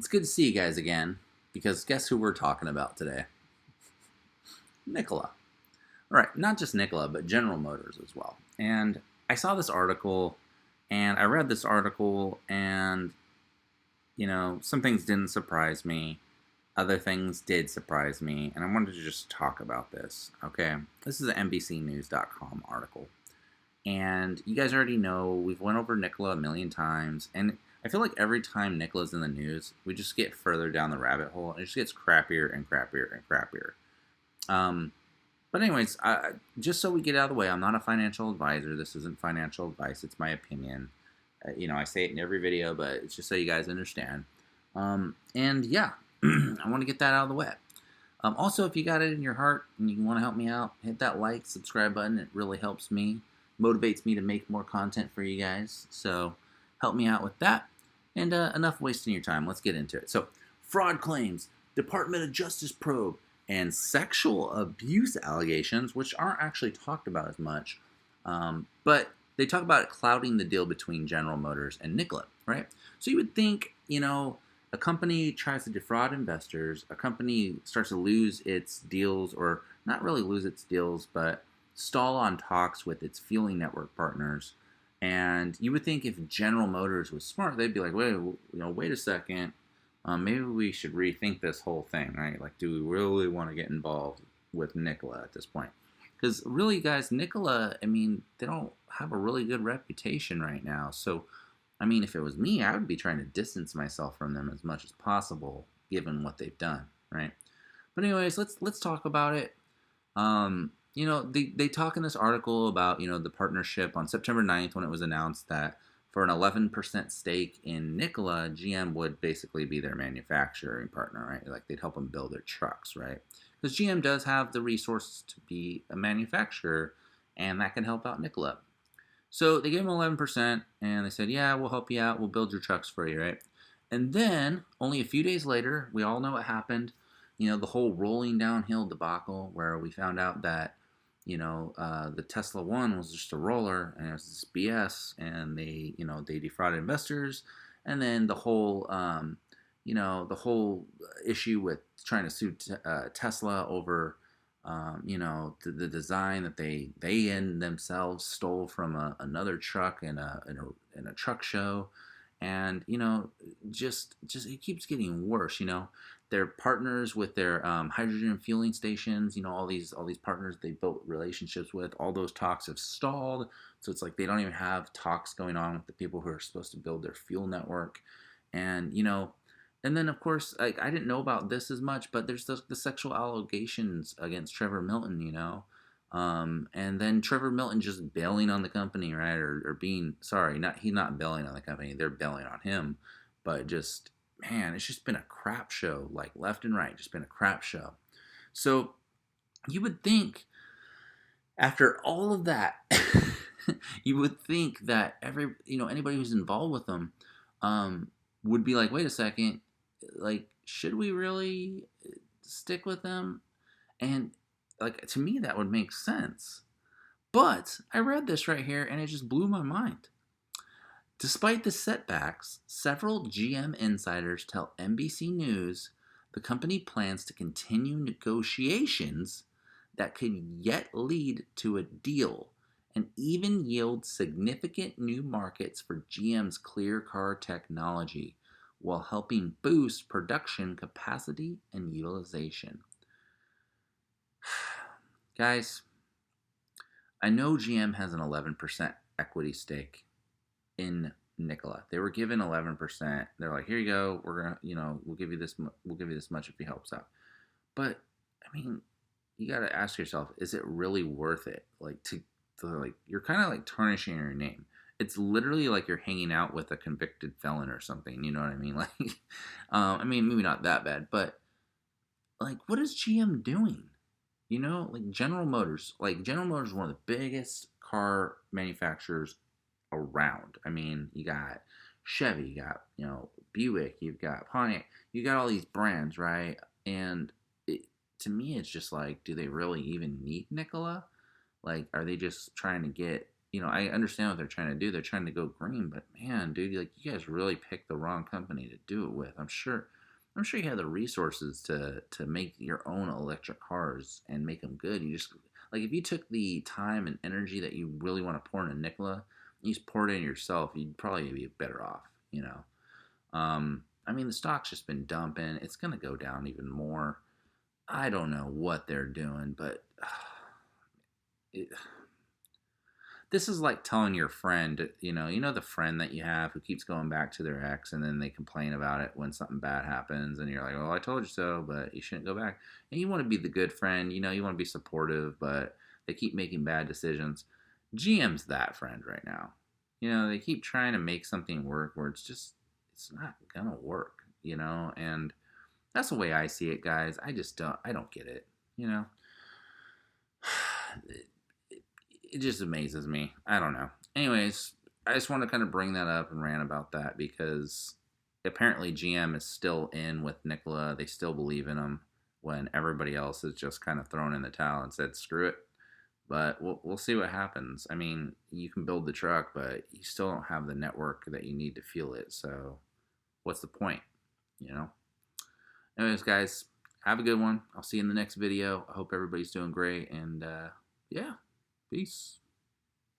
good to see you guys again, because guess who we're talking about today? Nikola. All right, not just Nikola, but General Motors as well. And I saw this article, and I read this article, and, some things didn't surprise me. Other things did surprise me, and I wanted to just talk about this, okay? This is an NBCnews.com article. And you guys already know, we've went over Nikola a million times, and I feel like every time Nikola's in the news, we just get further down the rabbit hole, and it just gets crappier and crappier and crappier. But anyways, just so we get out of the way, I'm not a financial advisor. This isn't financial advice. It's my opinion. I say it in every video, but it's just so you guys understand. And yeah, I want to get that out of the way. Also, if you got it in your heart and you want to help me out, hit that like, subscribe button. It really helps me, motivates me to make more content for you guys. So help me out with that. And enough wasting your time. Let's get into it. So, fraud claims, Department of Justice probe, and sexual abuse allegations, which aren't actually talked about as much, but they talk about it clouding the deal between General Motors and Nikola, right? So you would think, a company tries to defraud investors, a company starts to lose its deals, or not really lose its deals, but stall on talks with its fueling network partners. And you would think if General Motors was smart, they'd be like, wait a second. Maybe we should rethink this whole thing, right? Like, do we really want to get involved with Nikola at this point? Because really, guys, Nikola, they don't have a really good reputation right now. So, if it was me, I would be trying to distance myself from them as much as possible, given what they've done, right? But anyways, let's talk about it. They talk in this article about, the partnership on September 9th when it was announced that for an 11% stake in Nikola, GM would basically be their manufacturing partner, right? Like, they'd help them build their trucks, right? Because GM does have the resources to be a manufacturer, and that can help out Nikola. So they gave them 11%, and they said, yeah, we'll help you out. We'll build your trucks for you, right? And then, only a few days later, we all know what happened. The whole rolling downhill debacle where we found out that the Tesla One was just a roller, and it was this BS, and they defrauded investors, and then the whole issue with trying to sue Tesla over, the design that they in themselves stole from another truck in a truck show, and just it keeps getting worse. They're partners with their hydrogen fueling stations. All these partners they built relationships with. All those talks have stalled. So it's like they don't even have talks going on with the people who are supposed to build their fuel network. And and then of course, I didn't know about this as much, but there's the sexual allegations against Trevor Milton. And then Trevor Milton just bailing on the company, right? Or being sorry, he's not bailing on the company. They're bailing on him, but just. Man, it's just been a crap show, like left and right, just been a crap show. So you would think after all of that, you would think that anybody who's involved with them would be like, wait a second, like, should we really stick with them? And like, to me, that would make sense. But I read this right here and it just blew my mind. Despite the setbacks, several GM insiders tell NBC News the company plans to continue negotiations that could yet lead to a deal and even yield significant new markets for GM's clear car technology while helping boost production capacity and utilization. Guys, I know GM has an 11% equity stake in Nikola. They were given 11%. They're like, here you go. We're gonna, we'll give you this. We'll give you this much if he helps out. But you got to ask yourself, is it really worth it? Like to like, you're kind of like tarnishing your name. It's literally like you're hanging out with a convicted felon or something. You know what I mean? Like, maybe not that bad, but like, what is GM doing? Like General Motors. Like General Motors is one of the biggest car manufacturers around. You got Chevy, you got Buick, you've got Pontiac, you got all these brands, right? And to me, it's just like, do they really even need Nikola? Like, are they just trying to get? I understand what they're trying to do. They're trying to go green, but man, dude, like, you guys really picked the wrong company to do it with. I'm sure I'm sure you have the resources to make your own electric cars and make them good. You just like if you took the time and energy that you really want to pour into Nikola, you just pour it in yourself, you'd probably be better off. You know. I mean, the stock's just been dumping. It's gonna go down even more. I don't know what they're doing, but it, this is like telling your friend, you know the friend that you have who keeps going back to their ex and then they complain about it when something bad happens and you're like, "Oh, I told you so," but you shouldn't go back. And you want to be the good friend, you want to be supportive, but they keep making bad decisions. GM's that friend right now. They keep trying to make something work where it's not gonna work, and that's the way I see it, guys. I don't get it, you know. It just amazes me. I don't know. Anyways, I just want to kind of bring that up and rant about that because apparently GM is still in with Nikola. They still believe in him when everybody else is just kind of thrown in the towel and said, screw it. But we'll see what happens. I mean, you can build the truck, but you still don't have the network that you need to fuel it. So what's the point, Anyways, guys, have a good one. I'll see you in the next video. I hope everybody's doing great. And yeah, peace.